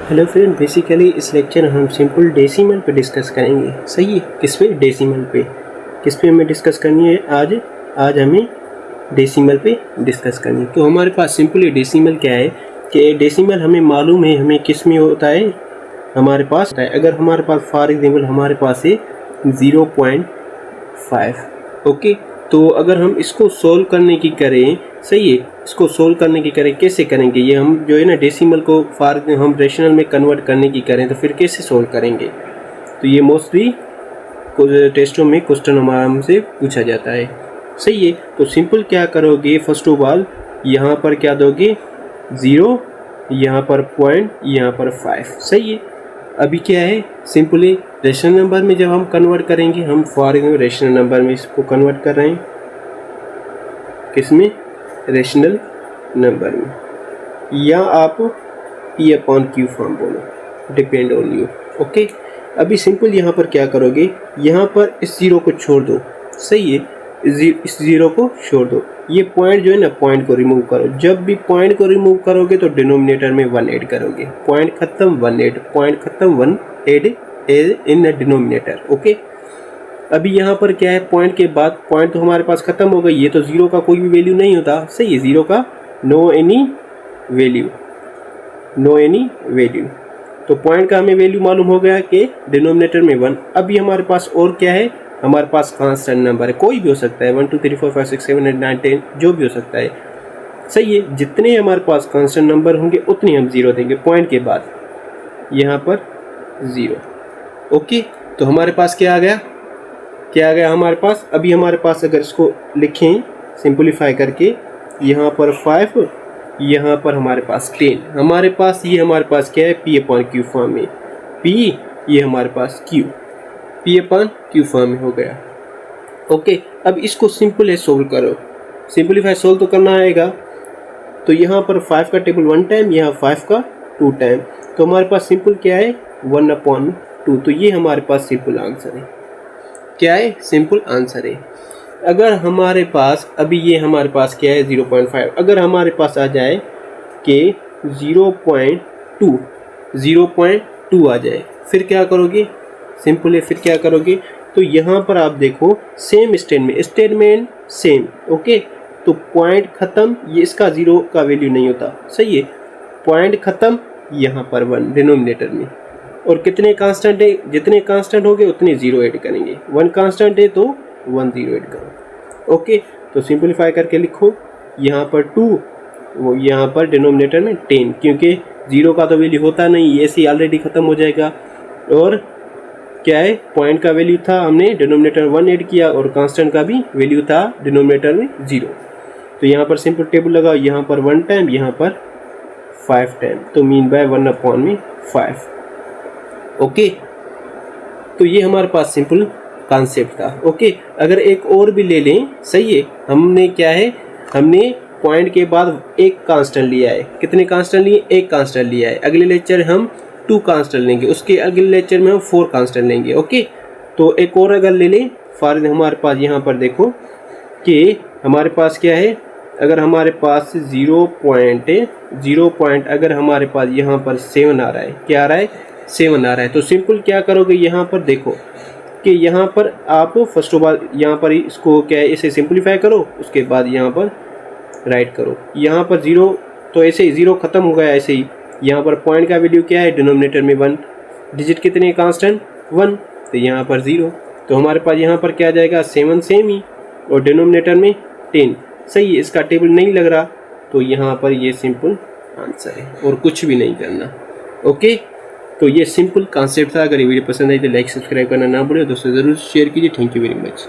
Hello friend, basically इस lecture में हम सिंपल डेसिमल पे डिस्कस करेंगे। सही है, किस पे? डेसिमल पे। किस पे हमें डिस्कस करनी है आज हमें डेसिमल पे डिस्कस करनी है। तो हमारे पास सिंपली डेसिमल क्या है कि डेसिमल हमें मालूम है हमें किस में होता है, हमारे पास होता है। अगर हमारे पास फॉर एग्जाम्पल हमारे पास है 0.5, ओके। तो अगर हम इसको सोल्व करने की करें, सही है, इसको सोल्व करने की करें, कैसे करेंगे? ये हम जो है ना डेसिमल को हम रेशनल में कन्वर्ट करने की करें तो फिर कैसे सोल्व करेंगे? तो ये मोस्टली टेस्टों में क्वेश्चन हमारा हमसे पूछा जाता है। सही है, तो सिंपल क्या करोगे, फर्स्ट ऑफ ऑल यहाँ पर क्या दोगे? 0, यहाँ पर पॉइंट, यहाँ पर 5। सही है। अभी क्या है, सिंपली रेशनल नंबर में जब हम कन्वर्ट करेंगे, हम फॉर एग्जाम्पल रेशनल नंबर में इसको कन्वर्ट कर रहे हैं, किसमें? रेशनल नंबर में, या आप P/Q फॉर्म बोलो, डिपेंड ऑन यू, ओके। अभी सिंपल यहाँ पर क्या करोगे, यहाँ पर इस जीरो को छोड़ दो। सही है, इस जीरो को छोड़ दो। ये पॉइंट जो है ना, पॉइंट को रिमूव करो। जब भी पॉइंट को रिमूव करोगे तो डिनोमिनेटर में 1 ऐड करोगे। पॉइंट खत्म 1 ऐड, पॉइंट खत्म 1 add in the denominator, okay. अभी यहाँ पर क्या है, पॉइंट के बाद पॉइंट तो हमारे पास खत्म हो गई। ये तो जीरो का कोई भी वैल्यू नहीं होता। सही है, जीरो का no any value, no any value. तो पॉइंट का हमें वैल्यू मालूम हो गया कि डिनोमिनेटर में 1। अभी हमारे पास और क्या है, हमारे पास कांस्टेंट नंबर है, कोई भी हो सकता है, 1 2 3 4 5 6 7 8 9 10, जो भी हो सकता है। सही है, जितने हमारे पास कांस्टेंट नंबर होंगे उतनी हम जीरो देंगे पॉइंट के बाद, यहाँ पर 0, ओके। तो हमारे पास क्या आ गया, क्या आ गया हमारे पास? अभी हमारे पास अगर इसको लिखें सिंपलीफाई करके, यहाँ पर 5, यहाँ पर हमारे पास 10, हमारे पास ये हमारे पास क्या है, P/Q फॉर्म में। P, ये हमारे पास Q, P/Q फॉर्म में हो गया, ओके। अब इसको सिंपल है सोल्व करो, सिंपलीफाई सोल्व तो करना आएगा। तो यहाँ पर 5 का टेबल 1 टाइम, यहाँ 5 का 2 टाइम, तो हमारे पास सिंपल क्या है, 1/2। तो ये हमारे पास सिंपल आंसर है। क्या है? सिंपल आंसर है। अगर हमारे पास अभी ये हमारे पास क्या है, 0.5, अगर हमारे पास आ जाए कि 0.2 आ जाए, फिर क्या करोगे? सिंपल है, फिर क्या करोगे? तो यहाँ पर आप देखो, सेम स्टेटमेंट सेम, ओके। तो पॉइंट खत्म, ये इसका 0 का वैल्यू नहीं होता। सही है, पॉइंट खत्म, यहाँ पर 1 डिनोमिनेटर में। और कितने कांस्टेंट है, जितने कांस्टेंट होंगे उतने 0 ऐड करेंगे। 1 कांस्टेंट है तो 1 0 ऐड करो, ओके। तो सिंपलीफाई करके लिखो, यहाँ पर 2, वो यहाँ पर डिनोमिनेटर में 10, क्योंकि 0 का तो वैल्यू होता नहीं, ऐसे ही ऑलरेडी ख़त्म हो जाएगा। और क्या है, पॉइंट का वैल्यू था, हमने डिनोमिनेटर 1 ऐड किया, और कांस्टेंट का भी वैल्यू था डिनोमिनेटर में 0। तो यहाँ पर सिंपल टेबल लगाओ, यहाँ पर 1 टाइम, यहाँ पर 5 टाइम, तो मीन बाय 1/5, ओके। तो ये हमारे पास सिंपल कॉन्सेप्ट था, ओके। अगर एक और भी ले लें, सही है, हमने क्या है, हमने पॉइंट के बाद एक कांस्टेंट लिया है। कितने कांस्टेंट लिए? एक कांस्टेंट लिया है। अगले लेक्चर हम 2 कांस्टेंट लेंगे, उसके अगले लेक्चर में हम 4 कांस्टेंट लेंगे, ओके। तो एक और अगर ले लें, फॉर हमारे पास यहाँ पर देखो कि हमारे पास क्या है, अगर हमारे पास 0 पॉइंट अगर हमारे पास यहाँ पर 7 आ रहा है, क्या आ रहा है? 7 आ रहा है। तो सिंपल क्या करोगे, यहाँ पर देखो कि यहाँ पर आप फर्स्ट ऑफ ऑल यहाँ पर इसको क्या है, इसे सिंपलीफाई करो, उसके बाद यहाँ पर राइट करो। यहाँ पर 0, तो ऐसे ही 0 खत्म हो गया। ऐसे ही यहाँ पर पॉइंट का वैल्यू क्या है, डिनोमिनेटर में 1, डिजिट कितने कांस्टेंट? 1, तो यहाँ पर 0। तो हमारे पास यहाँ पर क्या आ जाएगा, 7 सेम ही, और डिनोमिनेटर में 10। सही है, इसका टेबल नहीं लग रहा, तो यहाँ पर ये सिंपल आंसर है, और कुछ भी नहीं करना, ओके। तो ये सिंपल कॉन्सेप्ट था। अगर ये वीडियो पसंद आई तो लाइक सब्सक्राइब करना ना भूलें, दोस्तों ज़रूर शेयर कीजिए। Thank you very much.